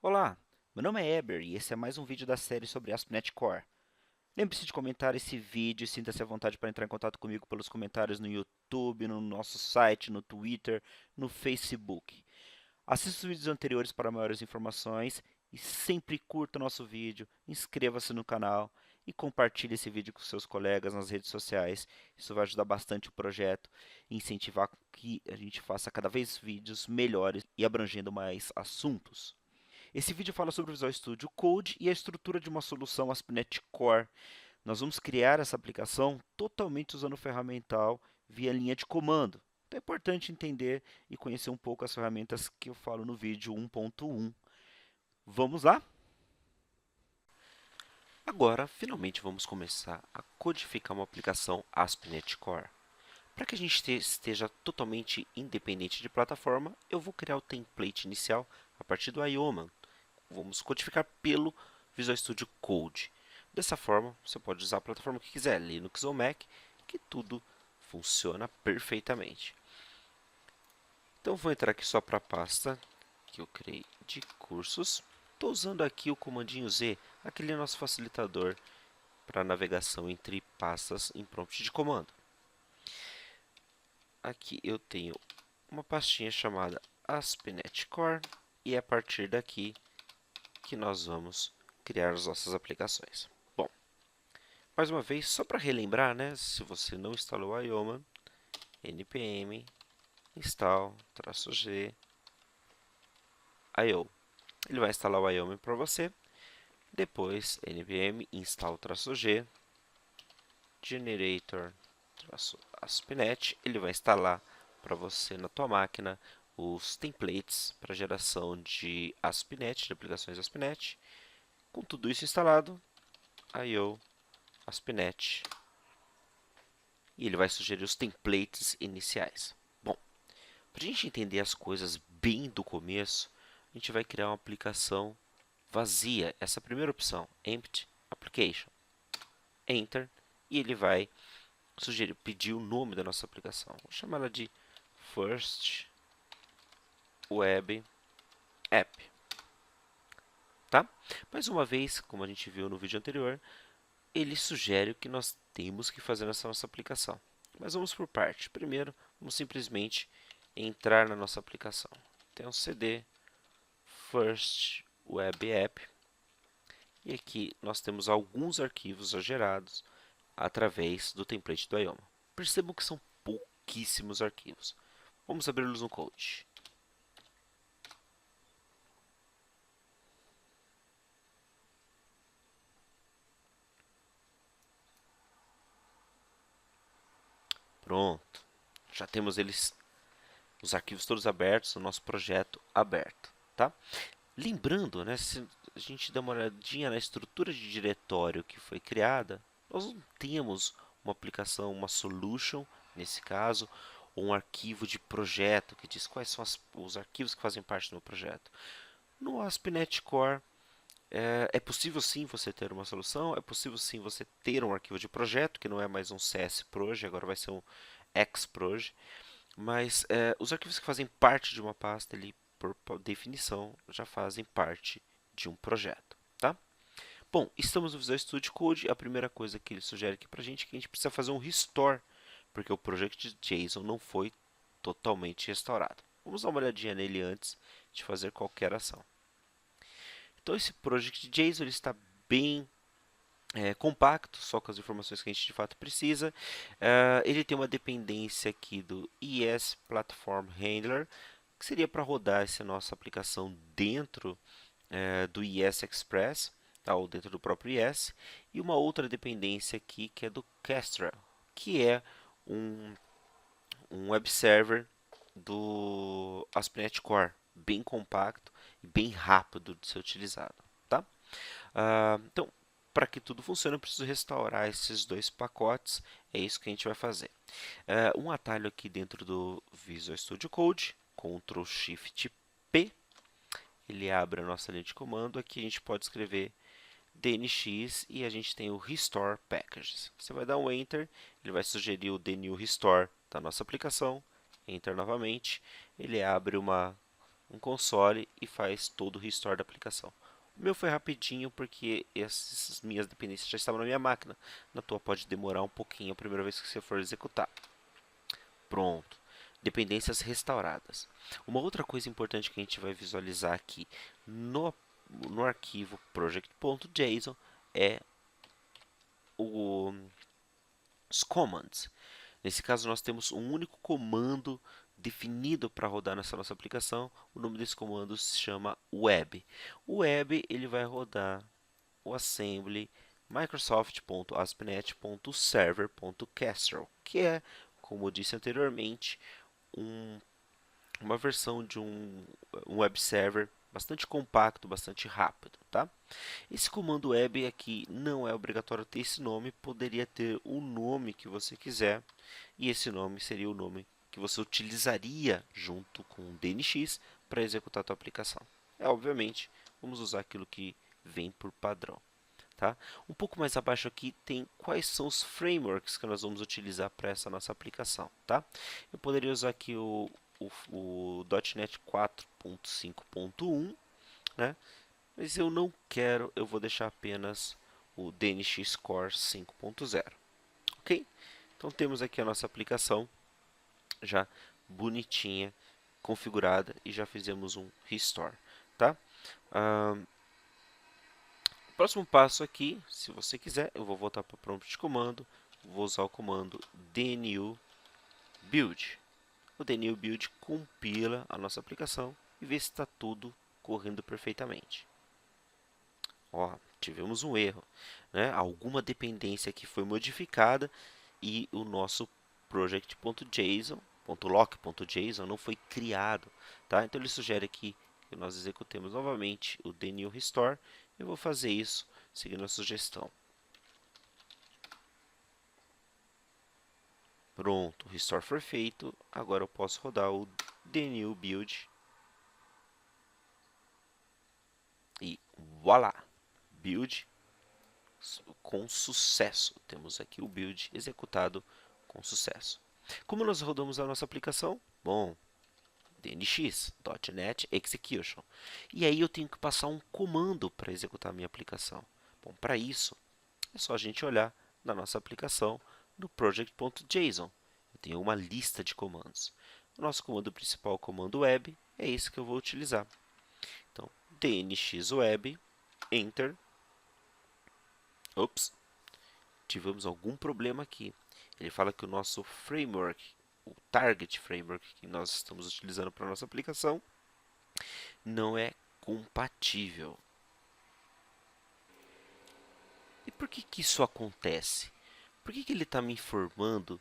Olá, meu nome é Eber e esse é mais um vídeo da série sobre ASP.NET Core. Lembre-se de comentar esse vídeo e sinta-se à vontade para entrar em contato comigo pelos comentários no YouTube, no nosso site, no Twitter, no Facebook. Assista os vídeos anteriores para maiores informações e sempre curta o nosso vídeo, inscreva-se no canal e compartilhe esse vídeo com seus colegas nas redes sociais. Isso vai ajudar bastante o projeto e incentivar que a gente faça cada vez vídeos melhores e abrangendo mais assuntos. Esse vídeo fala sobre o Visual Studio Code e a estrutura de uma solução ASP.NET Core. Nós vamos criar essa aplicação totalmente usando o ferramental via linha de comando. Então é importante entender e conhecer um pouco as ferramentas que eu falo no vídeo 1.1. Vamos lá? Agora, finalmente vamos começar a codificar uma aplicação ASP.NET Core. Para que a gente esteja totalmente independente de plataforma, eu vou criar o template inicial a partir do Ioman. Vamos codificar pelo Visual Studio Code. Dessa forma, você pode usar a plataforma que quiser, Linux ou Mac, que tudo funciona perfeitamente. Então, vou entrar aqui só para a pasta que eu criei de cursos. Estou usando aqui o comandinho Z, aquele nosso facilitador para navegação entre pastas em prompt de comando. Aqui eu tenho uma pastinha chamada ASP.NET Core e é a partir daqui que nós vamos criar as nossas aplicações. Bom, mais uma vez, só para relembrar, né, se você não instalou o Ioman, npm install-g io. Ele vai instalar o Ioman para você. Depois, npm install-g generator-ASP.NET. Ele vai instalar para você na tua máquina os templates para geração de ASP.NET, de aplicações ASP.NET. Com tudo isso instalado, io ASP.NET, e ele vai sugerir os templates iniciais. Bom, para a gente entender as coisas bem do começo, a gente vai criar uma aplicação vazia. Essa é a primeira opção, Empty Application. Enter, e ele vai sugerir, pedir o nome da nossa aplicação. Vou chamar ela de First Web App. Tá? Mais uma vez, como a gente viu no vídeo anterior, ele sugere o que nós temos que fazer nessa nossa aplicação. Mas vamos por parte. Primeiro, vamos simplesmente entrar na nossa aplicação. Então, cd first web app. E aqui nós temos alguns arquivos já gerados através do template do Ioma. Percebam que são pouquíssimos arquivos. Vamos abri-los no Code. Pronto. Já temos os arquivos todos abertos, o nosso projeto aberto. Tá? Lembrando, né, se a gente der uma olhadinha na estrutura de diretório que foi criada, nós não temos uma aplicação, uma solution, nesse caso, ou um arquivo de projeto que diz quais são os arquivos que fazem parte do meu projeto. No ASP.NET Core, é possível sim você ter uma solução, é possível sim você ter um arquivo de projeto, que não é mais um CSproj, agora vai ser um Xproj, mas os arquivos que fazem parte de uma pasta, ele, por definição, já fazem parte de um projeto. Tá? Bom, estamos no Visual Studio Code, a primeira coisa que ele sugere aqui para a gente é que a gente precisa fazer um restore, porque o project.json não foi totalmente restaurado. Vamos dar uma olhadinha nele antes de fazer qualquer ação. Então esse project.json ele está bem compacto, só com as informações que a gente de fato precisa. Ele tem uma dependência aqui do ES Platform Handler, que seria para rodar essa nossa aplicação dentro do ES Express, tá, ou dentro do próprio ES, e uma outra dependência aqui que é do Kestrel, que é um web server do ASP.NET Core, bem compacto e bem rápido de ser utilizado. Tá? Então, para que tudo funcione, eu preciso restaurar esses dois pacotes. É isso que a gente vai fazer. Um atalho aqui dentro do Visual Studio Code, Ctrl Shift P, ele abre a nossa linha de comando. Aqui a gente pode escrever dnx e a gente tem o Restore Packages. Você vai dar um Enter, ele vai sugerir o dnew restore da nossa aplicação. Enter novamente, ele abre uma um console e faz todo o restore da aplicação. O meu foi rapidinho porque essas minhas dependências já estavam na minha máquina. Na tua pode demorar um pouquinho a primeira vez que você for executar. Pronto. Dependências restauradas. Uma outra coisa importante que a gente vai visualizar aqui no arquivo project.json é os commands. Nesse caso, nós temos um único comando definido para rodar nessa nossa aplicação. O nome desse comando se chama web. O web ele vai rodar o assembly microsoft.aspnet.server.kestrel, que é, como eu disse anteriormente, uma versão de um web server bastante compacto, bastante rápido, tá? Esse comando web aqui não é obrigatório ter esse nome, poderia ter o nome que você quiser, e esse nome seria o nome que você utilizaria junto com o DNX para executar a tua aplicação. Obviamente, vamos usar aquilo que vem por padrão. Tá? Um pouco mais abaixo aqui tem quais são os frameworks que nós vamos utilizar para essa nossa aplicação. Tá? Eu poderia usar aqui o .NET 4.5.1, né? Mas eu não quero, eu vou deixar apenas o DNX Core 5.0. Ok? Então temos aqui a nossa aplicação já bonitinha, configurada e já fizemos um restore. Tá? Próximo passo aqui, se você quiser, eu vou voltar para o prompt de comando, vou usar o comando dnew build. O dnew build compila a nossa aplicação e vê se está tudo correndo perfeitamente. Ó, tivemos um erro, né? Alguma dependência que foi modificada e o nosso project.json, .lock.json não foi criado, tá? Então ele sugere aqui que nós executemos novamente o dnew restore. Eu vou fazer isso seguindo a sugestão. Pronto, o restore foi feito. Agora eu posso rodar o dnew build. E voilá! Build com sucesso. Temos aqui o build executado com sucesso. Como nós rodamos a nossa aplicação? Bom, DNX, .NET Execution. E aí eu tenho que passar um comando para executar a minha aplicação. Bom, para isso, é só a gente olhar na nossa aplicação no project.json. Eu tenho uma lista de comandos. O nosso comando principal, o comando web, é esse que eu vou utilizar. Então, dnx web, enter. Ops, tivemos algum problema aqui. Ele fala que o nosso framework, o target framework que nós estamos utilizando para a nossa aplicação, não é compatível. E por que isso acontece? Por que ele está me informando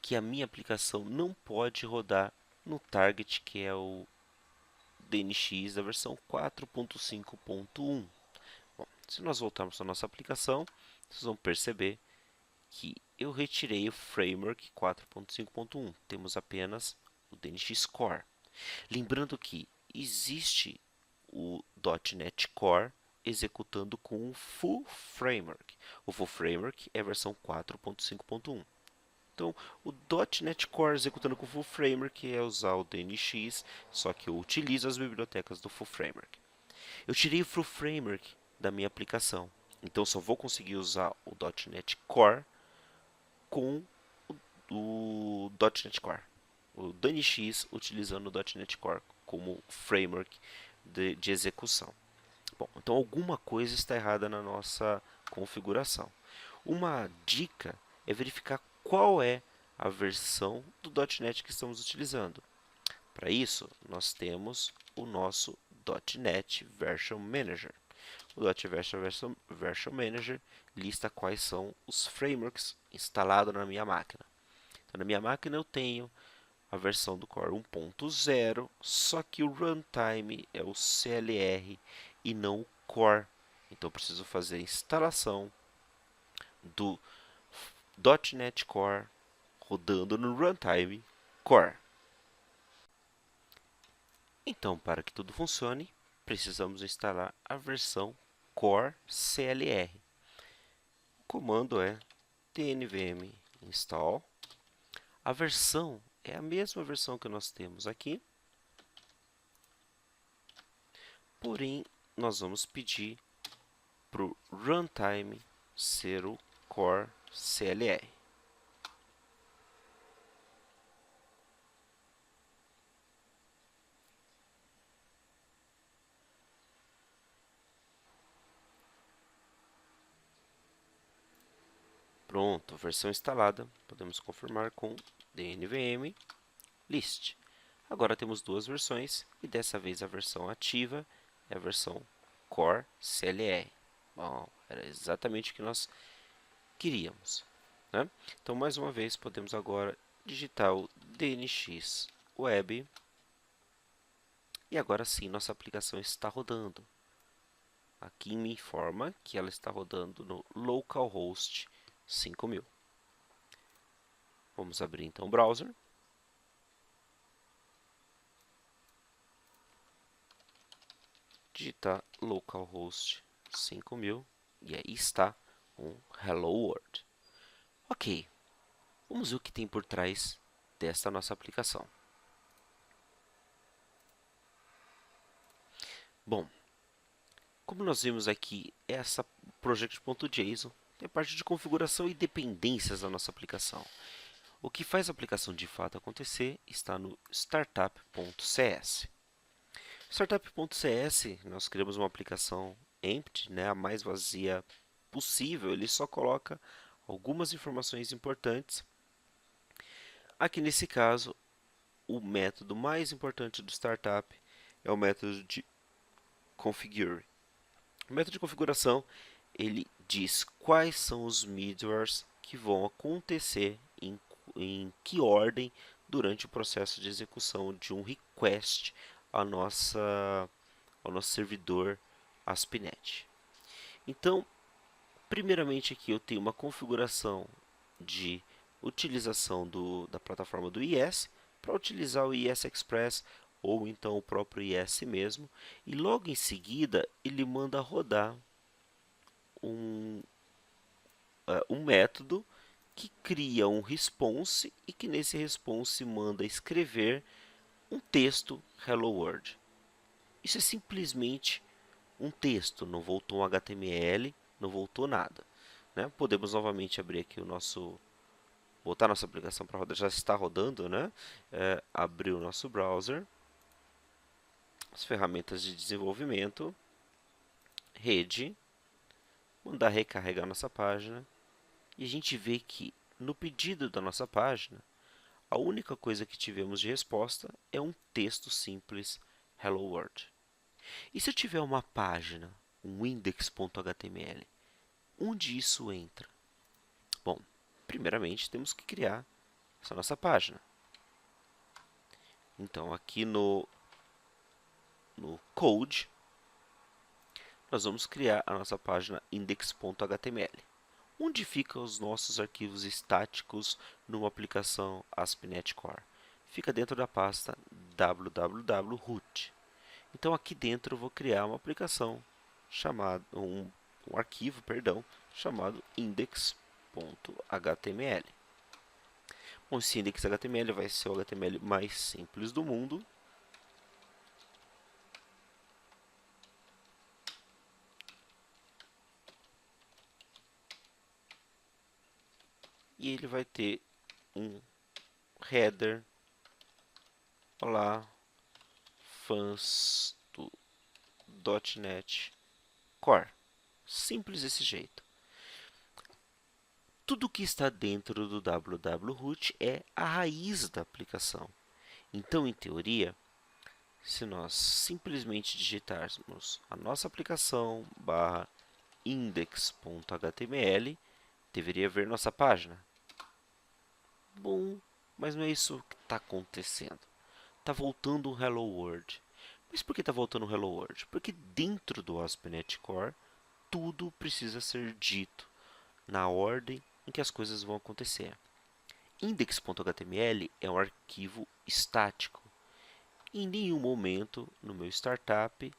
que a minha aplicação não pode rodar no target, que é o DNX da versão 4.5.1? Bom, se nós voltarmos à nossa aplicação, vocês vão perceber que eu retirei o framework 4.5.1. Temos apenas o DNX Core. Lembrando que existe o .NET Core executando com o Full Framework. O Full Framework é a versão 4.5.1. Então, o .NET Core executando com o Full Framework é usar o DNX, só que eu utilizo as bibliotecas do Full Framework. Eu tirei o Full Framework da minha aplicação, então só vou conseguir usar o .NET Core com o .NET Core. O DNX utilizando o .NET Core como framework de execução. Bom, então alguma coisa está errada na nossa configuração. Uma dica é verificar qual é a versão do .NET que estamos utilizando. Para isso, nós temos o nosso .NET Version Manager. O .NET Version Manager lista quais são os frameworks instalados na minha máquina. Então, na minha máquina eu tenho a versão do Core 1.0, só que o runtime é o CLR e não o Core. Então eu preciso fazer a instalação do .NET Core rodando no runtime Core. Então, para que tudo funcione, precisamos instalar a versão Core CLR. O comando é dnvm install. A versão é a mesma versão que nós temos aqui. porém nós vamos pedir para o runtime ser o core CLR. Pronto, versão instalada. Podemos confirmar com dnvm list. Agora temos duas versões e dessa vez a versão ativa é a versão core CLR. Bom, era exatamente o que nós queríamos, né? Então, mais uma vez, podemos agora digitar o dnx web e agora sim nossa aplicação está rodando. Aqui me informa que ela está rodando no localhost 5000. Vamos abrir então o browser. Digitar localhost 5000 e aí está um Hello World. Ok, vamos ver o que tem por trás desta nossa aplicação. Bom, como nós vimos aqui, essa project.json tem a parte de configuração e dependências da nossa aplicação. O que faz a aplicação de fato acontecer está no startup.cs. Startup.cs, nós criamos uma aplicação empty, né, a mais vazia possível. Ele só coloca algumas informações importantes. Aqui nesse caso, o método mais importante do startup é o método de configure. O método de configuração, ele diz quais são os middlewares que vão acontecer em que ordem durante o processo de execução de um request ao nosso servidor ASP.NET. Então, primeiramente aqui eu tenho uma configuração de utilização da plataforma do IS para utilizar o IS Express ou então o próprio IS mesmo, e logo em seguida ele manda rodar um método que cria um response e que nesse response manda escrever um texto Hello World. Isso é simplesmente um texto, não voltou um HTML, não voltou nada, né? Podemos novamente abrir aqui o nosso, botar nossa aplicação para rodar, já está rodando, né? Abrir o nosso browser, as ferramentas de desenvolvimento, rede, mandar recarregar nossa página e a gente vê que no pedido da nossa página, a única coisa que tivemos de resposta é um texto simples Hello World. E se eu tiver uma página, um index.html, onde isso entra? Bom, primeiramente temos que criar essa nossa página. Então, aqui no code, nós vamos criar a nossa página index.html. Onde ficam os nossos arquivos estáticos numa aplicação ASP.NET Core? Fica dentro da pasta www.root. Então, aqui dentro eu vou criar uma aplicação chamada, um arquivo, perdão, chamado index.html. Bom, esse index.html vai ser o HTML mais simples do mundo. E ele vai ter um header. Olá, fãs do .NET Core. Simples desse jeito. Tudo que está dentro do www.root é a raiz da aplicação. Então, em teoria, se nós simplesmente digitarmos a nossa aplicação barra index.html, deveria ver nossa página. Bom, mas não é isso que está acontecendo. Está voltando um Hello World. Mas por que está voltando um Hello World? Porque dentro do ASP.NET Core, tudo precisa ser dito na ordem em que as coisas vão acontecer. Index.html é um arquivo estático. Em nenhum momento no meu startup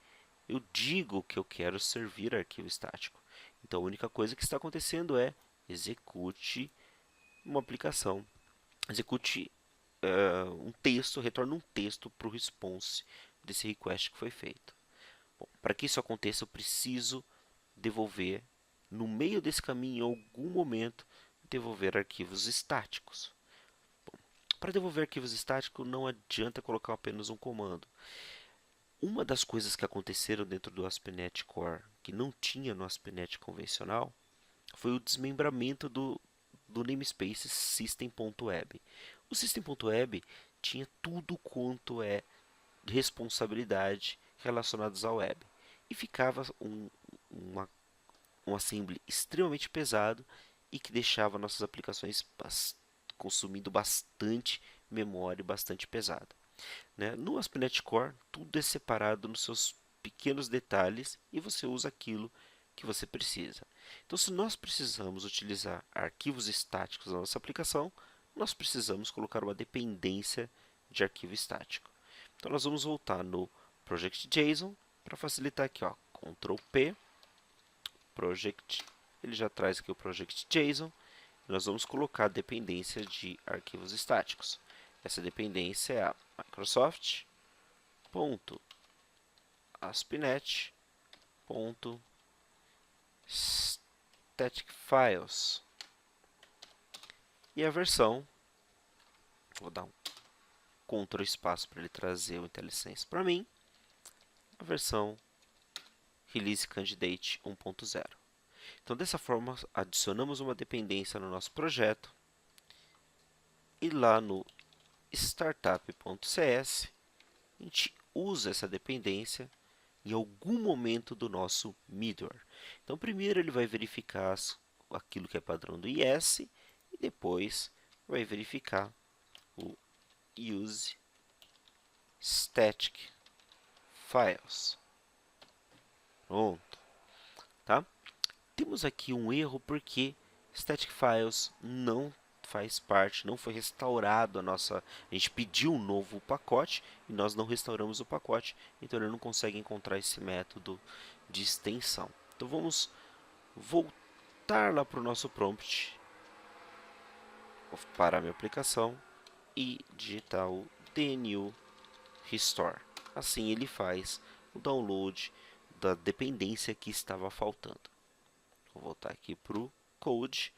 eu digo que eu quero servir arquivo estático. Então a única coisa que está acontecendo é execute uma aplicação, execute um texto, retorna um texto para o response desse request que foi feito. Para que isso aconteça, eu preciso devolver, no meio desse caminho, em algum momento, devolver arquivos estáticos. Para devolver arquivos estáticos, não adianta colocar apenas um comando. Uma das coisas que aconteceram dentro do ASP.NET Core, que não tinha no ASP.NET convencional, foi o desmembramento do namespace system.web. O system.web tinha tudo quanto é responsabilidade relacionadas à web. E ficava um assembly extremamente pesado e que deixava nossas aplicações consumindo bastante memória e bastante pesada. Né? No ASP.NET Core, tudo é separado nos seus pequenos detalhes e você usa aquilo que você precisa. Então, se nós precisamos utilizar arquivos estáticos na nossa aplicação, nós precisamos colocar uma dependência de arquivo estático. Então, nós vamos voltar no project.json para facilitar aqui, ó, Ctrl P, project, ele já traz aqui o project.json. Nós vamos colocar a dependência de arquivos estáticos. Essa dependência é a Microsoft.aspnet.staticfiles. E a versão, vou dar um Ctrl espaço para ele trazer o IntelliSense para mim, a versão Release Candidate 1.0. Então, dessa forma, adicionamos uma dependência no nosso projeto e lá no startup.cs a gente usa essa dependência em algum momento do nosso middleware. Então, primeiro ele vai verificar aquilo que é padrão do IS e depois vai verificar o use static files. Pronto, tá? Temos aqui um erro porque static files não faz parte, não foi restaurado a gente pediu um novo pacote e nós não restauramos o pacote, então ele não consegue encontrar esse método de extensão. Então vamos voltar lá para o nosso prompt, vou parar minha aplicação e digitar o dnew restore. Assim ele faz o download da dependência que estava faltando. Vou voltar aqui para o code.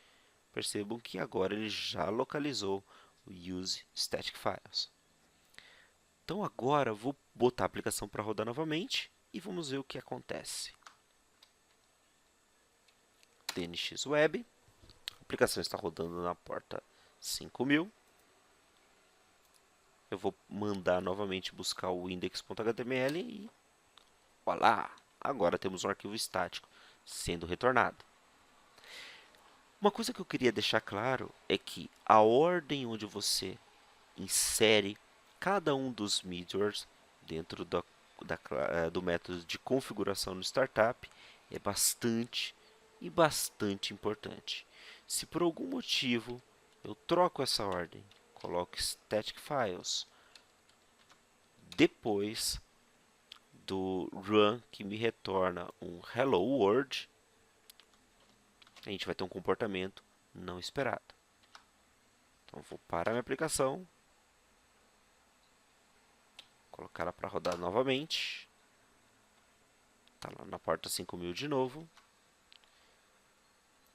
Percebam que agora ele já localizou o use static files. Então agora vou botar a aplicação para rodar novamente e vamos ver o que acontece. DNX Web, a aplicação está rodando na porta 5000. Eu vou mandar novamente buscar o index.html e voilà! Agora temos um arquivo estático sendo retornado. Uma coisa que eu queria deixar claro é que a ordem onde você insere cada um dos middlewares dentro do método de configuração no startup é bastante importante. Se por algum motivo eu troco essa ordem, coloco static files depois do run que me retorna um hello world, a gente vai ter um comportamento não esperado. Então vou parar minha aplicação, colocar ela para rodar novamente. Está lá na porta 5000 de novo.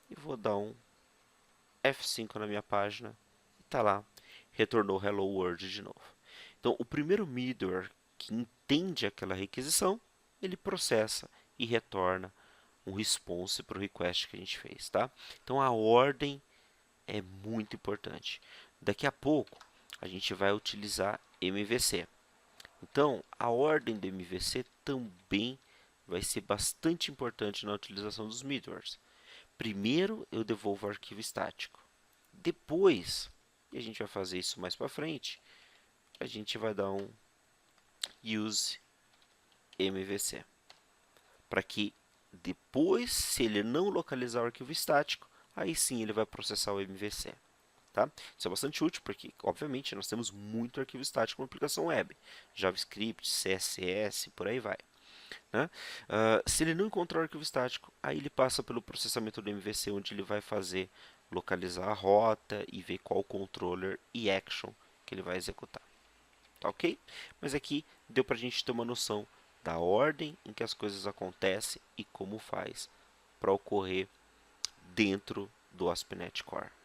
E vou dar um F5 na minha página. E está lá, retornou Hello World de novo. Então o primeiro middleware que entende aquela requisição, ele processa e retorna um response para o request que a gente fez, tá? Então a ordem é muito importante. Daqui a pouco a gente vai utilizar MVC. Então a ordem do MVC também vai ser bastante importante na utilização dos middlewares. Primeiro eu devolvo o arquivo estático. Depois, e a gente vai fazer isso mais para frente, a gente vai dar um use MVC. Para que depois, se ele não localizar o arquivo estático, aí sim ele vai processar o MVC. Tá? Isso é bastante útil porque, obviamente, nós temos muito arquivo estático na aplicação web. JavaScript, CSS, por aí vai. Né? Se ele não encontrar o arquivo estático, aí ele passa pelo processamento do MVC, onde ele vai fazer localizar a rota e ver qual controller e action que ele vai executar. Tá ok? Mas aqui deu para a gente ter uma noção da ordem em que as coisas acontecem e como faz para ocorrer dentro do ASP.NET Core.